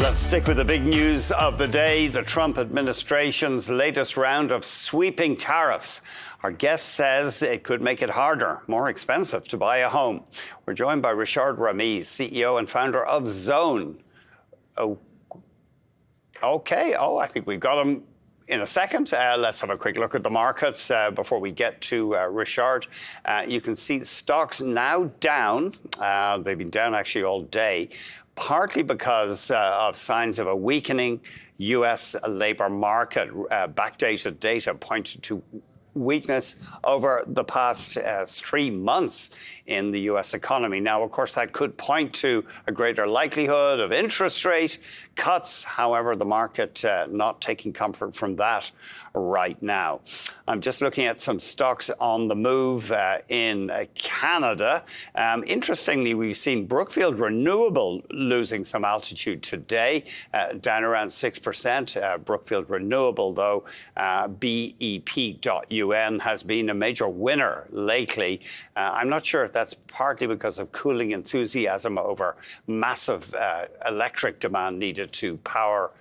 Let's stick with the big news of the day, the Trump administration's latest round of sweeping tariffs. Our guest says it could make it harder, more expensive to buy a home. We're joined by Rishard Rameez, CEO and founder of Zown. Oh, okay. I think we've got him in a second. Let's have a quick look at the markets before we get to Rishard. You can see the stocks now down. They've been down actually all day, partly because of signs of a weakening U.S. labor market. Backdated data pointed to weakness over the past 3 months in the U.S. economy. Now, of course, that could point to a greater likelihood of interest rate cuts. However, the market not taking comfort from that right now. I'm just looking at some stocks on the move in Canada. Interestingly, we've seen Brookfield Renewable losing some altitude today, down around 6%. Brookfield Renewable, though, BEP.UN has been a major winner lately. I'm not sure if that's partly because of cooling enthusiasm over massive electric demand needed to power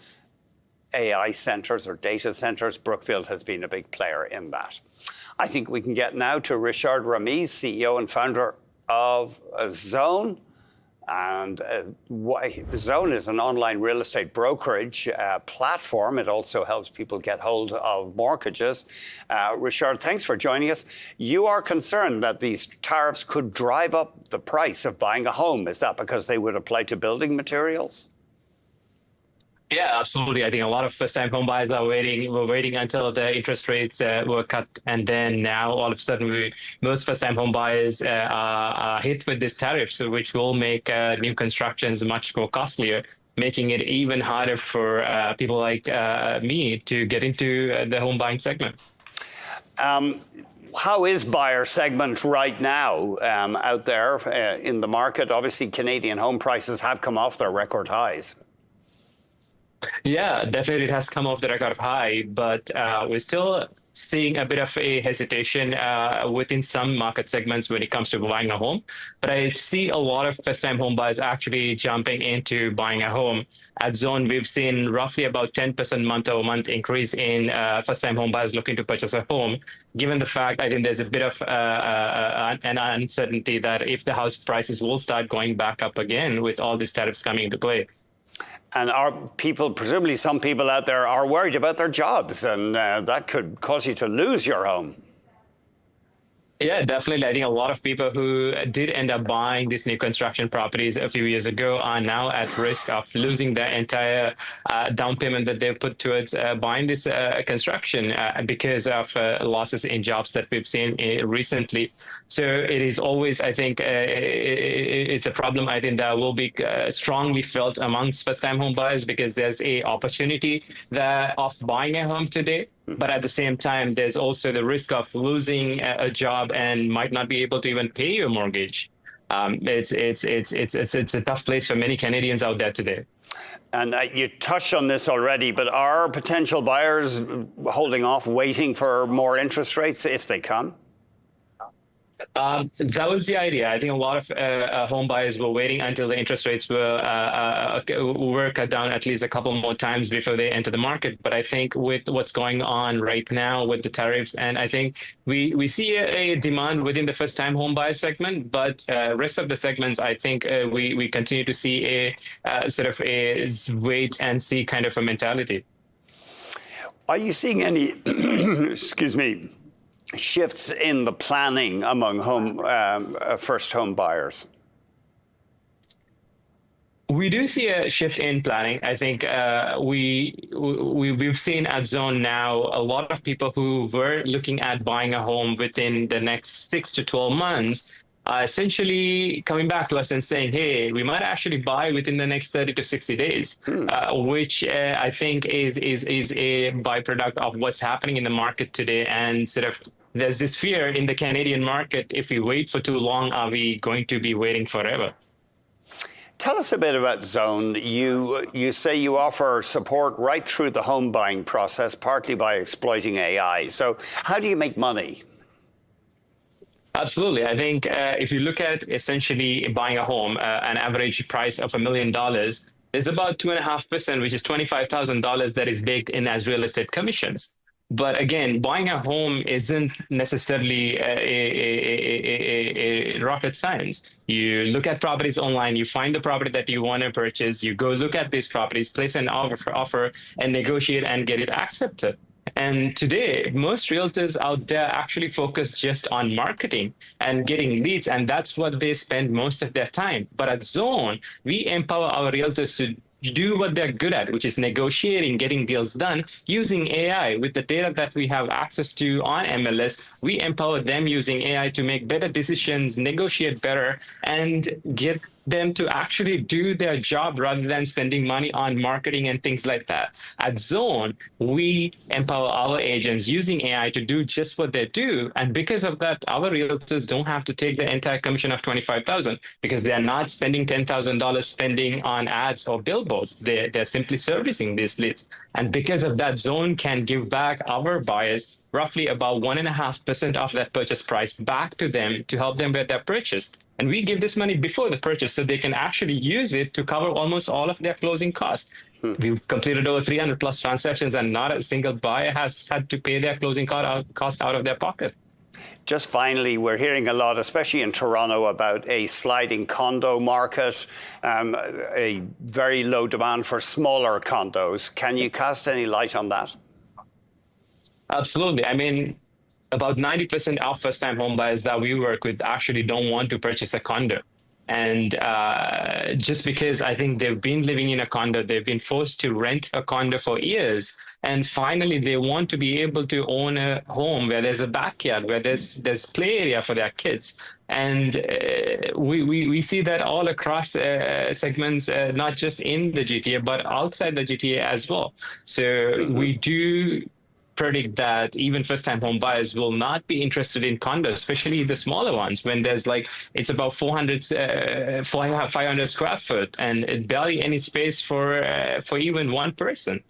AI centers or data centers. Brookfield has been a big player in that. I think we can get now to Rishard Rameez, CEO and founder of Zown. And Zown is an online real estate brokerage platform. It also helps people get hold of mortgages. Rishard, thanks for joining us. You are concerned that these tariffs could drive up the price of buying a home. Is that because they would apply to building materials? Yeah, absolutely. I think a lot of first-time home buyers are waiting. We're waiting until the interest rates were cut, and then now all of a sudden, most first-time home buyers are hit with these tariffs, which will make new constructions much more costlier, making it even harder for people like me to get into the home buying segment. How is buyer segment right now out there in the market? Obviously, Canadian home prices have come off their record highs. Yeah, definitely it has come off the record high, but we're still seeing a bit of a hesitation within some market segments when it comes to buying a home. But I see a lot of first-time home buyers actually jumping into buying a home. At Zown, we've seen roughly about 10% month-over-month increase in first-time home buyers looking to purchase a home. Given the fact, I think there's a bit of an uncertainty that if the house prices will start going back up again with all these tariffs coming into play. And are people, presumably some people out there are worried about their jobs, and that could cause you to lose your home. Yeah, definitely. I think a lot of people who did end up buying these new construction properties a few years ago are now at risk of losing their entire down payment that they put towards buying this construction because of losses in jobs that we've seen recently. So it is always, I think, it's a problem, I think, that will be strongly felt amongst first-time home buyers because there's a opportunity of buying a home today. But at the same time, there's also the risk of losing a job and might not be able to even pay your mortgage. It's a tough place for many Canadians out there today. And you touched on this already, but are potential buyers holding off, waiting for more interest rates if they come? That was the idea. I think a lot of home buyers were waiting until the interest rates were cut down at least a couple more times before they enter the market. But I think with what's going on right now with the tariffs, and I think we see a demand within the first-time home buyer segment, but rest of the segments, I think we continue to see a sort of a wait and see kind of a mentality. Are you seeing any, excuse me, shifts in the planning among first home buyers? We do see a shift in planning. I think we've seen at Zown now a lot of people who were looking at buying a home within the next 6 to 12 months essentially coming back to us and saying, hey, we might actually buy within the next 30 to 60 days, which I think is a byproduct of what's happening in the market today. And sort of there's this fear in the Canadian market, if we wait for too long, are we going to be waiting forever? Tell us a bit about Zown. You say you offer support right through the home buying process, partly by exploiting AI. So how do you make money? Absolutely. I think if you look at essentially buying a home, an average price of $1 million, there's about 2.5%, which is $25,000 that is baked in as real estate commissions. But again, buying a home isn't necessarily a rocket science. You look at properties online, you find the property that you want to purchase, you go look at these properties, place an offer and negotiate and get it accepted. And today, most realtors out there actually focus just on marketing and getting leads, and that's what they spend most of their time. But at Zown, we empower our realtors to do what they're good at, which is negotiating, getting deals done using AI. With the data that we have access to on MLS, we empower them using AI to make better decisions, negotiate better, and get them to actually do their job rather than spending money on marketing and things like that. At Zown, we empower our agents using AI to do just what they do. And because of that, our realtors don't have to take the entire commission of $25,000 because they're not spending $10,000 spending on ads or billboards. They're simply servicing these leads. And because of that, Zown can give back our buyers roughly about 1.5% of that purchase price back to them to help them with their purchase. And we give this money before the purchase so they can actually use it to cover almost all of their closing costs. We've completed over 300 plus transactions and not a single buyer has had to pay their closing cost out of their pocket. Just finally, we're hearing a lot, especially in Toronto, about a sliding condo market, a very low demand for smaller condos. Can you cast any light on that? Absolutely. I mean, about 90% of first-time home buyers that we work with actually don't want to purchase a condo. And just because I think they've been living in a condo, they've been forced to rent a condo for years. And finally, they want to be able to own a home where there's a backyard, where there's play area for their kids. And we see that all across segments, not just in the GTA, but outside the GTA as well. So we do predict that even first-time home buyers will not be interested in condos, especially the smaller ones, when there's it's about 500 square foot and barely any space for even one person.